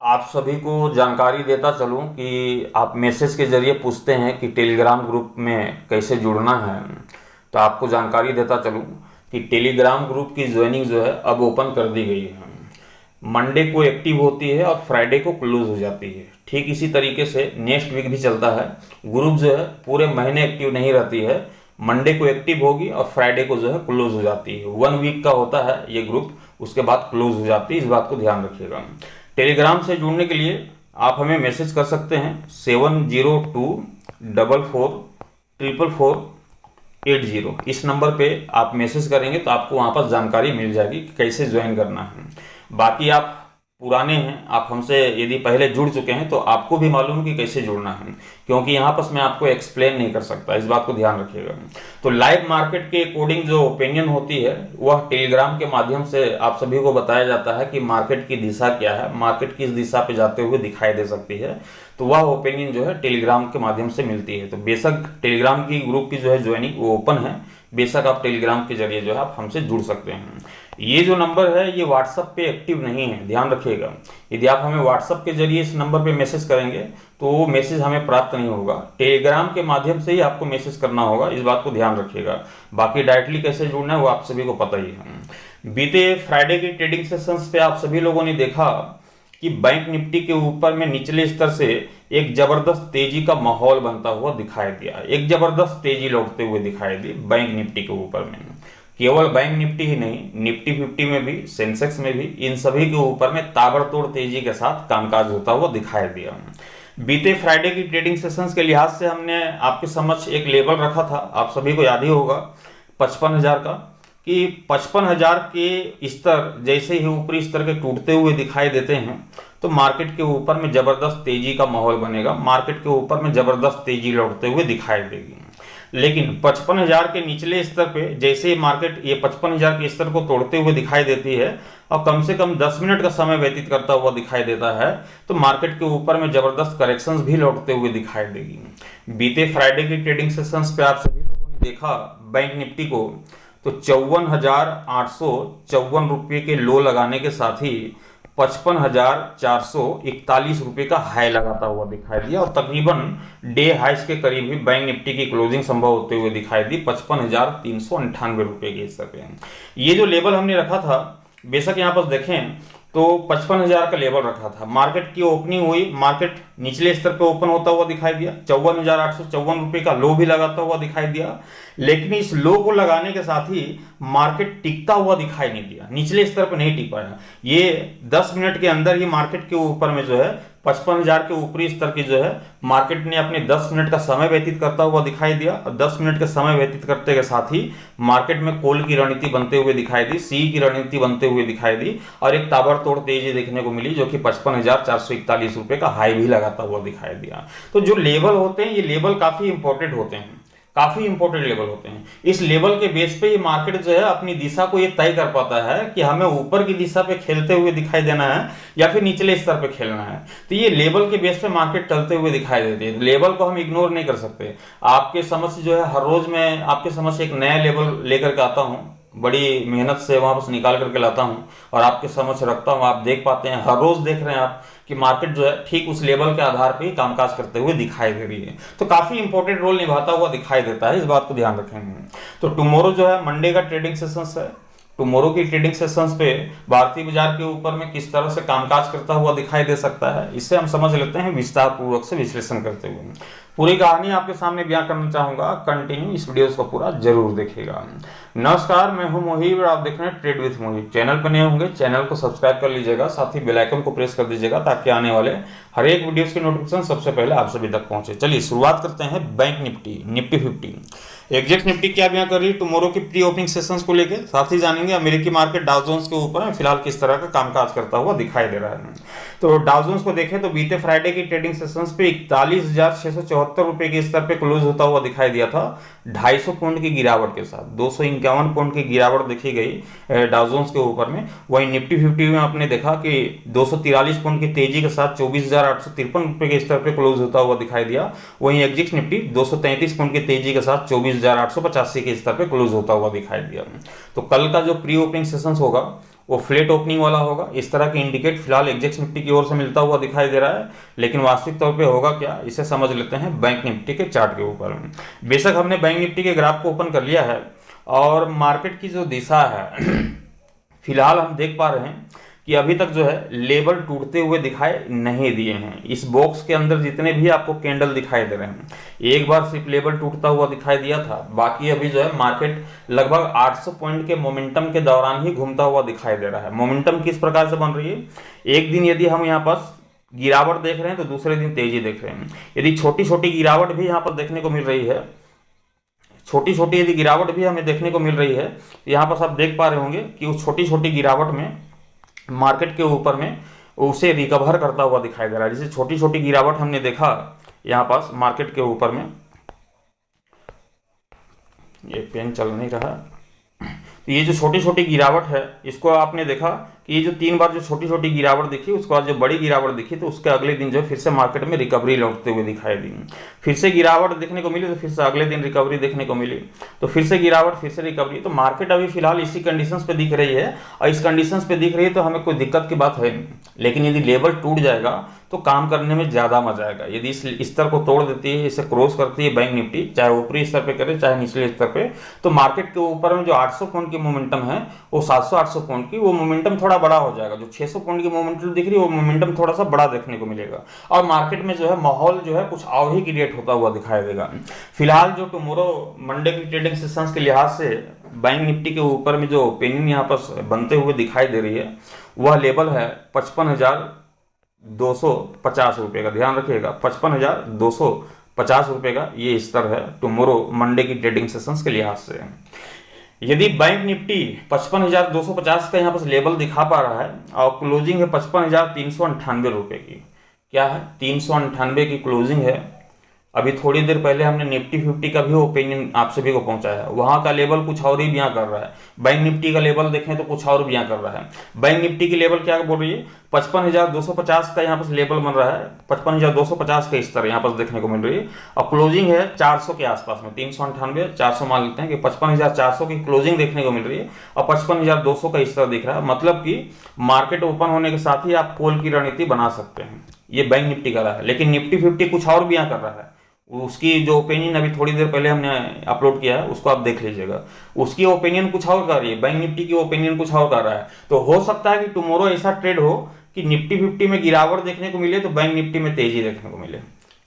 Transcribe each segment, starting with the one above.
आप सभी को जानकारी देता चलूं कि आप मैसेज के ज़रिए पूछते हैं कि टेलीग्राम ग्रुप में कैसे जुड़ना है। तो आपको जानकारी देता चलूं कि टेलीग्राम ग्रुप की ज्वाइनिंग जो है अब ओपन कर दी गई है। मंडे को एक्टिव होती है और फ्राइडे को क्लोज हो जाती है। ठीक इसी तरीके से नेक्स्ट वीक भी चलता है। ग्रुप जो है पूरे महीने एक्टिव नहीं रहती है। मंडे को एक्टिव होगी और फ्राइडे को जो है क्लोज हो जाती है। 1 वीक का होता है ये ग्रुप, उसके बाद क्लोज हो जाती है। इस बात को ध्यान रखिएगा। टेलीग्राम से जुड़ने के लिए आप हमें मैसेज कर सकते हैं 7024444480। इस नंबर पे आप मैसेज करेंगे तो आपको वहाँ पर जानकारी मिल जाएगी कि कैसे ज्वाइन करना है। बाकी आप पुराने हैं, आप हमसे यदि पहले जुड़ चुके हैं तो आपको भी मालूम है कि कैसे जुड़ना है, क्योंकि यहाँ पर मैं आपको एक्सप्लेन नहीं कर सकता। इस बात को ध्यान रखिएगा। तो लाइव मार्केट के अकॉर्डिंग जो ओपिनियन होती है वह टेलीग्राम के माध्यम से आप सभी को बताया जाता है कि मार्केट की दिशा क्या है, मार्केट किस दिशा पे जाते हुए दिखाई दे सकती है। तो वह ओपिनियन जो है टेलीग्राम के माध्यम से मिलती है। तो बेशक टेलीग्राम की ग्रुप की जो है ज्वाइनिंग वो ओपन है। बेशक आप टेलीग्राम के जरिए जो है आप हमसे जुड़ सकते हैं। ये जो नंबर है ये व्हाट्सएप पे एक्टिव नहीं है, ध्यान रखिएगा। यदि आप हमें व्हाट्सएप के जरिए इस नंबर पे मैसेज करेंगे तो वो मैसेज हमें प्राप्त नहीं होगा। टेलीग्राम के माध्यम से ही आपको मैसेज करना होगा, इस बात को ध्यान रखिएगा। बाकी डायरेक्टली कैसे जुड़ना है वो आप सभी को पता ही है। बीते फ्राइडे की ट्रेडिंग सेशंस पे आप सभी लोगों ने देखा कि बैंक निफ्टी के ऊपर में निचले स्तर से एक जबरदस्त तेजी का माहौल बनता हुआ दिखाई दिया। एक जबरदस्त तेजी लौटते हुए दिखाई दी बैंक निफ्टी के ऊपर में। केवल बैंक निफ्टी ही नहीं, निफ्टी 50 में भी, सेंसेक्स में भी, इन सभी के ऊपर में ताबड़तोड़ तेजी के साथ कामकाज होता हुआ दिखाई दिया। बीते फ्राइडे की ट्रेडिंग सेशंस के लिहाज से हमने आपके समक्ष एक लेवल रखा था, आप सभी को याद ही होगा, 55,000 का, कि 55,000 के स्तर जैसे ही ऊपरी स्तर के टूटते हुए दिखाई देते हैं तो मार्केट के ऊपर में जबरदस्त तेजी का माहौल बनेगा, मार्केट के ऊपर में जबरदस्त तेजी लौटते हुए दिखाई देगी। लेकिन 55,000 के निचले स्तर पे जैसे ही मार्केट ये 55,000 के स्तर को तोड़ते हुए दिखाई देती है और कम से कम 10 मिनट का समय व्यतीत करता हुआ दिखाई देता है तो मार्केट के ऊपर में जबरदस्त करेक्शंस भी लौटते हुए दिखाई देगी। बीते फ्राइडे की ट्रेडिंग सेशंस पे आप सभी लोगों ने देखा बैंक निफ्टी को, तो 54,854 रुपये के लो लगाने के साथ ही 55,441 रुपये का हाई लगाता हुआ दिखाई दिया और तकरीबन डे हाइस के करीब ही बैंक निफ्टी की क्लोजिंग संभव होते हुए दिखाई दी 55,398 रुपये के स्तर पे। ये जो लेवल हमने रखा था, बेशक यहाँ पर देखें तो 55,000 का लेवल रखा था। मार्केट की ओपनिंग हुई, मार्केट निचले स्तर पे ओपन होता हुआ दिखाई दिया, 54,854 रुपये का लो भी लगाता हुआ दिखाई दिया। लेकिन इस लो को लगाने के साथ ही मार्केट टिकता हुआ दिखाई नहीं दिया, निचले स्तर पर नहीं टिक पाया। ये 10 मिनट के अंदर ही मार्केट के ऊपर में जो है 55,000 के ऊपरी स्तर की जो है मार्केट ने अपने 10 मिनट का समय व्यतीत करता हुआ दिखाई दिया और 10 मिनट का समय व्यतीत करते के साथ ही मार्केट में कॉल की रणनीति बनते हुए दिखाई दी, सी की रणनीति बनते हुए दिखाई दी और एक ताबड़तोड़ तेजी देखने को मिली जो कि 55,441 रुपये का हाई भी लगाता हुआ दिखाई दिया। तो जो लेवल होते हैं ये लेवल काफी इंपॉर्टेंट होते हैं, काफी इंपॉर्टेंट लेवल होते हैं। इस लेवल के बेस पे ये मार्केट जो है अपनी दिशा को ये तय कर पाता है कि हमें ऊपर की दिशा पे खेलते हुए दिखाई देना है या फिर निचले स्तर पे खेलना है। तो ये लेवल के बेस पे मार्केट चलते हुए दिखाई देती है। लेवल को हम इग्नोर नहीं कर सकते। आपके समझ जो है हर रोज मैं आपके समझ एक नया लेवल लेकर के आता हूँ, बड़ी मेहनत से वहां पर निकाल करके लाता हूं और आपके समझ रखता हूं। आप देख पाते हैं, हर रोज देख रहे हैं आप कि मार्केट जो है ठीक उस लेवल के आधार पे ही कामकाज करते हुए दिखाई दे रही है। तो काफी इंपॉर्टेंट रोल निभाता हुआ दिखाई देता है, इस बात को ध्यान रखेंगे। तो टुमारो जो है मंडे का ट्रेडिंग सेशंस है। टुमारो की ट्रेडिंग सेशंस पे भारतीय बाजार के ऊपर में किस तरह से कामकाज करता हुआ दिखाई दे सकता है, इससे हम समझ लेते हैं विस्तार पूर्वक से विश्लेषण करते हुए। पूरी कहानी आपके सामने बयां करना चाहूंगा, कंटिन्यू इस वीडियो को पूरा जरूर देखिएगा। नमस्कार, मैं हूं मोहिब और आप देख रहे हैं ट्रेड विथ मोहिब। चैनल पर नए होंगे चैनल को सब्सक्राइब कर लीजिएगा, साथ ही बेल आइकन को प्रेस कर दीजिएगा ताकि आने वाले हर एक वीडियोस की नोटिफिकेशन सबसे पहले आप सभी तक पहुंचे। चलिए शुरुआत करते हैं bank Nifty, Nifty 50। Exact Nifty क्या बयां कर रही है टुमारो की प्री ओपनिंग सेशंस को लेकर, साथ ही जानेंगे अमेरिकी मार्केट डाउ जोन्स के ऊपर फिलहाल किस तरह का कामकाज करता हुआ दिखाई दे रहा है। तो डाउ जोन्स को देखें तो बीते फ्राइडे की ट्रेडिंग सेशंस पे 41,674 रुपए के स्तर पे क्लोज होता हुआ दिखाई दिया था 250 पॉइंट की गिरावट के साथ। 251 पॉइंट की गिरावट देखी गई डाउ जोन्स के ऊपर में। वहीं निफ्टी 50 में आपने देखा कि 243 पॉइंट की तेजी के साथ 24,853 रुपए के स्तर पे क्लोज होता हुआ दिखाई दिया। वहीं एग्जिट निफ्टी 233 पॉइंट की तेजी के साथ 24,885 के स्तर पे क्लोज होता हुआ दिखाई दिया। तो कल का जो प्री ओपनिंग सेशंस होगा वो फ्लैट ओपनिंग वाला होगा। इस तरह के इंडिकेट फिलहाल एग्जेक्स निफ्टी की ओर से मिलता हुआ दिखाई दे रहा है, लेकिन वास्तविक तौर पे होगा क्या, इसे समझ लेते हैं बैंक निफ्टी के चार्ट के ऊपर। बेशक हमने बैंक निफ्टी के ग्राफ को ओपन कर लिया है और मार्केट की जो दिशा है फिलहाल हम देख पा रहे हैं कि अभी तक जो है लेवल टूटते हुए दिखाई नहीं दिए हैं। इस बॉक्स के अंदर जितने भी आपको कैंडल दिखाई दे रहे हैं, एक बार सिर्फ लेवल टूटता हुआ दिखाई दिया था, बाकी अभी जो है मार्केट लगभग 800 पॉइंट के मोमेंटम के दौरान ही घूमता हुआ दिखाई दे रहा है। मोमेंटम किस प्रकार से बन रही है, एक दिन यदि हम यहाँ पर गिरावट देख रहे हैं तो दूसरे दिन तेजी देख रहे हैं। यदि छोटी छोटी गिरावट भी यहाँ पर देखने को मिल रही है, छोटी छोटी यदि गिरावट भी हमें देखने को मिल रही है, तो यहाँ पर आप देख पा रहे होंगे कि उस छोटी छोटी गिरावट में मार्केट के ऊपर में उसे रिकवर करता हुआ दिखाई दे रहा है। जैसे छोटी छोटी गिरावट हमने देखा यहाँ पास मार्केट के ऊपर में, ये पेन चल नहीं रहा, तो ये जो छोटी छोटी गिरावट है इसको आपने देखा कि ये जो 3 बार जो छोटी छोटी गिरावट दिखी, उसके बाद जो बड़ी गिरावट दिखी, तो उसके अगले दिन जो फिर से मार्केट में रिकवरी लौटते हुए दिखाई दी। फिर से गिरावट देखने को मिली तो फिर से अगले दिन रिकवरी देखने को मिली, तो फिर से गिरावट, फिर से रिकवरी। तो मार्केट अभी फिलहाल इसी कंडीशंस पे दिख रही है, और इस कंडीशंस पे दिख रही है तो हमें कोई दिक्कत की बात है नहीं। लेकिन यदि लेवल टूट जाएगा तो काम करने में ज़्यादा मजा आएगा। यदि इस स्तर को तोड़ देती है, इसे क्रॉस करती है बैंक निफ्टी, चाहे ऊपरी स्तर पे करे चाहे निचले स्तर पे, तो मार्केट के ऊपर में जो 800 पॉइंट की मोमेंटम है वो 700-800 पॉइंट की, वो मोमेंटम थोड़ा बड़ा हो जाएगा। जो 600 पॉइंट की मोमेंटम दिख रही है वो मोमेंटम थोड़ा सा बड़ा देखने को मिलेगा, और मार्केट में जो है माहौल जो है कुछ और ही क्रिएट होता हुआ दिखाई देगा। फिलहाल जो टुमारो मंडे की ट्रेडिंग सेशंस के लिहाज से बैंक निफ्टी के ऊपर में जो ओपिनियन यहाँ पर बनते हुए दिखाई दे रही है, वह लेवल है 55,250 रुपये का। ध्यान रखिएगा, 55,250 रुपये का ये स्तर है टुमारो मंडे की ट्रेडिंग सेशंस के लिहाज से। यदि बैंक निफ्टी 55,250 का यहाँ पर लेवल दिखा पा रहा है और क्लोजिंग है 55,398 रुपये की, क्या है 398 की क्लोजिंग है। अभी थोड़ी देर पहले हमने निफ्टी 50 का भी ओपिनियन आप सभी को पहुंचाया है, वहां का लेवल कुछ और ही बयां कर रहा है। बैंक निफ्टी का लेवल देखें तो कुछ और बयां कर रहा है। बैंक निफ्टी की लेवल क्या बोल रही है, 55,250 का यहाँ पर लेवल बन रहा है, 55,250 का स्तर यहाँ पर देखने को मिल रही है, और क्लोजिंग है 400 के आसपास में, 398 400 मान लेते हैं कि 55,400 की क्लोजिंग देखने को मिल रही है, और 55,200 का स्तर दिख रहा है। मतलब कि मार्केट ओपन होने के साथ ही आप कॉल की रणनीति बना सकते हैं, ये बैंक निफ्टी का रहा है। लेकिन निफ्टी 50 कुछ और बयां कर रहा है, उसकी जो ओपिनियन अभी थोड़ी देर पहले हमने अपलोड किया है उसको आप देख लीजिएगा, उसकी ओपिनियन कुछ और कर रही है, बैंक निफ्टी की ओपिनियन कुछ और कर रहा है। तो हो सकता है कि टुमारो ऐसा ट्रेड हो कि निफ्टी 50 में गिरावट देखने को मिले तो बैंक निफ्टी में तेजी देखने को मिले।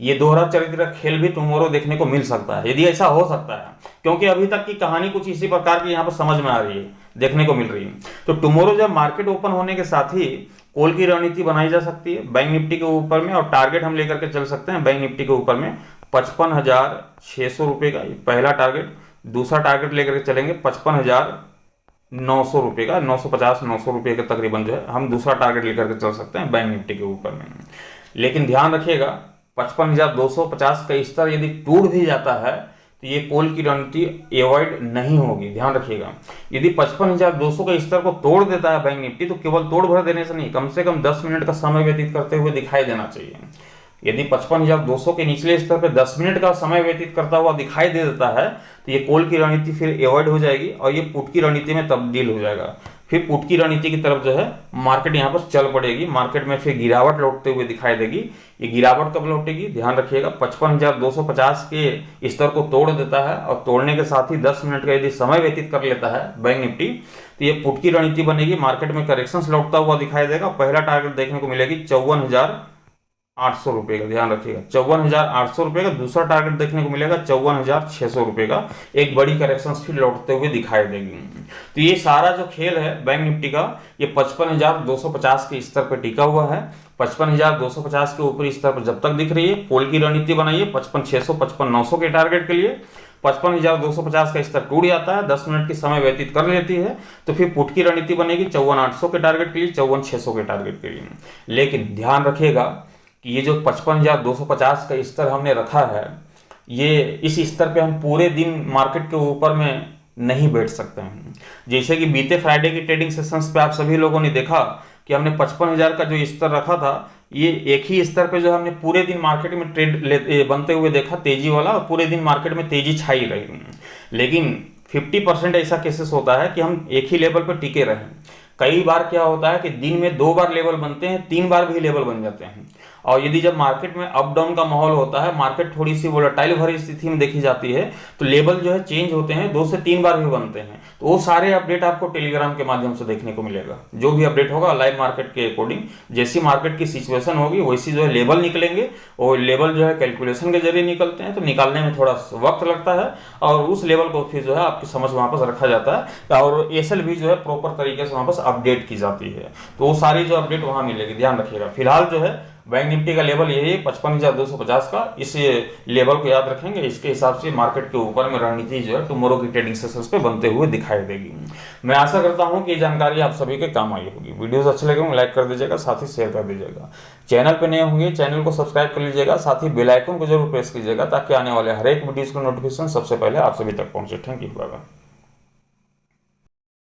ये दोहरा चरित्र खेल भी टुमारो देखने को मिल सकता है, यदि ऐसा हो सकता है, क्योंकि अभी तक की कहानी कुछ इसी प्रकार की यहाँ पर समझ में आ रही है, देखने को मिल रही है। तो टुमारो जब मार्केट ओपन होने के साथ ही कॉल की रणनीति बनाई जा सकती है बैंक निफ्टी के ऊपर में, और टारगेट हम लेकर के चल सकते हैं बैंक निफ्टी के ऊपर में 55,600 रुपये का पहला टारगेट। दूसरा टारगेट लेकर के चलेंगे 55,900 रुपये का, 950-900 रुपये के तकरीबन जो है हम दूसरा टारगेट लेकर के चल सकते हैं बैंक निफ्टी के ऊपर में। लेकिन ध्यान रखिएगा 55,250 का स्तर यदि टूट भी जाता है तो ये कॉल की रणनीति अवॉइड नहीं होगी। ध्यान रखिएगा, यदि 55,200 का स्तर को तोड़ देता है बैंक निफ्टी तो केवल तोड़ भर देने से नहीं, कम से कम 10 मिनट का समय व्यतीत करते हुए दिखाई देना चाहिए। यदि 55,200 के निचले स्तर पर 10 मिनट का समय व्यतीत करता हुआ दिखाई दे देता है तो ये कॉल की रणनीति फिर अवॉइड हो जाएगी और ये पुट की रणनीति में तब्दील हो जाएगा। फिर पुट की रणनीति की तरफ जो है मार्केट यहाँ पर चल पड़ेगी, मार्केट में फिर गिरावट लौटते हुए दिखाई देगी। ये गिरावट कब लौटेगी, ध्यान रखिएगा 55,250 के स्तर को तोड़ देता है और तोड़ने के साथ ही 10 मिनट का यदि समय व्यतीत कर लेता है बैंक निफ्टी तो ये पुट की रणनीति बनेगी, मार्केट में करेक्शंस लौटता हुआ दिखाई देगा। पहला टारगेट देखने को मिलेगी 54,800 रुपये का, ध्यान रखिएगा 54,800 रुपये का। दूसरा टारगेट देखने को मिलेगा 54,600 रुपये का, एक बड़ी करेक्शन फिर लौटते हुए दिखाई देगी। तो ये सारा जो खेल है बैंक निफ्टी का ये 55,250 के स्तर पर टिका हुआ है। 55,250 के ऊपरी स्तर पर जब तक दिख रही है कॉल की रणनीति बनाइए 55,600 55,900 के टारगेट के लिए। 55,250 का स्तर टूट जाता है, 10 मिनट की समय व्यतीत कर लेती है तो फिर पुट की रणनीति बनेगी 54,800 के टारगेट के लिए, 54,600 के टारगेट के लिए। लेकिन ध्यान रखिएगा कि ये जो 55,250 का स्तर हमने रखा है ये इस स्तर पे हम पूरे दिन मार्केट के ऊपर में नहीं बैठ सकते हैं। जैसे कि बीते फ्राइडे की ट्रेडिंग सेशंस पे आप सभी लोगों ने देखा कि हमने 55,000 का जो स्तर रखा था ये एक ही स्तर पे जो हमने पूरे दिन मार्केट में ट्रेड बनते हुए देखा तेजी वाला, और पूरे दिन मार्केट में तेजी छाई रही। लेकिन 50% ऐसा केसेस होता है कि हम एक ही लेवल पर टिके रहें, कई बार क्या होता है कि दिन में 2 बार लेवल बनते हैं, 3 बार भी लेवल बन जाते हैं। और यदि जब मार्केट में अप डाउन का माहौल होता है, मार्केट थोड़ी सी वोलेटाइल भरी स्थिति में देखी जाती है, तो लेवल जो है चेंज होते हैं, 2 से 3 बार भी बनते हैं। तो वो सारे अपडेट आपको टेलीग्राम के माध्यम से देखने को मिलेगा। जो भी अपडेट होगा लाइव मार्केट के अकॉर्डिंग, जैसी मार्केट की सिचुएशन होगी वैसी जो है लेवल निकलेंगे, और लेवल जो है कैलकुलेशन के जरिए निकलते हैं, तो निकालने में थोड़ा वक्त लगता है, और उस लेवल को फिर जो है आपकी समझ वापस रखा जाता है, और एसएल भी जो है प्रॉपर तरीके से वापस अपडेट की जाती है। तो वो सारी जो अपडेट वहां मिलेगी, ध्यान रखिएगा। फिलहाल जो है बैंक निफ्टी का लेवल यही है 55,250 का, इस लेवल को याद रखेंगे। इसके हिसाब से मार्केट के ऊपर में रणनीति जो है टुमारो की ट्रेडिंग सेशंस पे बनते हुए दिखाई देगी। मैं आशा करता हूं कि ये जानकारी आप सभी के काम आई होगी। वीडियोस अच्छे लगे होंगे लाइक कर दीजिएगा, साथ ही शेयर कर दीजिएगा। चैनल पे नए होंगे चैनल को सब्सक्राइब कर लीजिएगा, साथ ही बेल आइकन को जरूर प्रेस कीजिएगा, ताकि आने वाले हर एक वीडियोस का नोटिफिकेशन सबसे पहले आप सभी तक पहुंचे। Thank you, bye bye.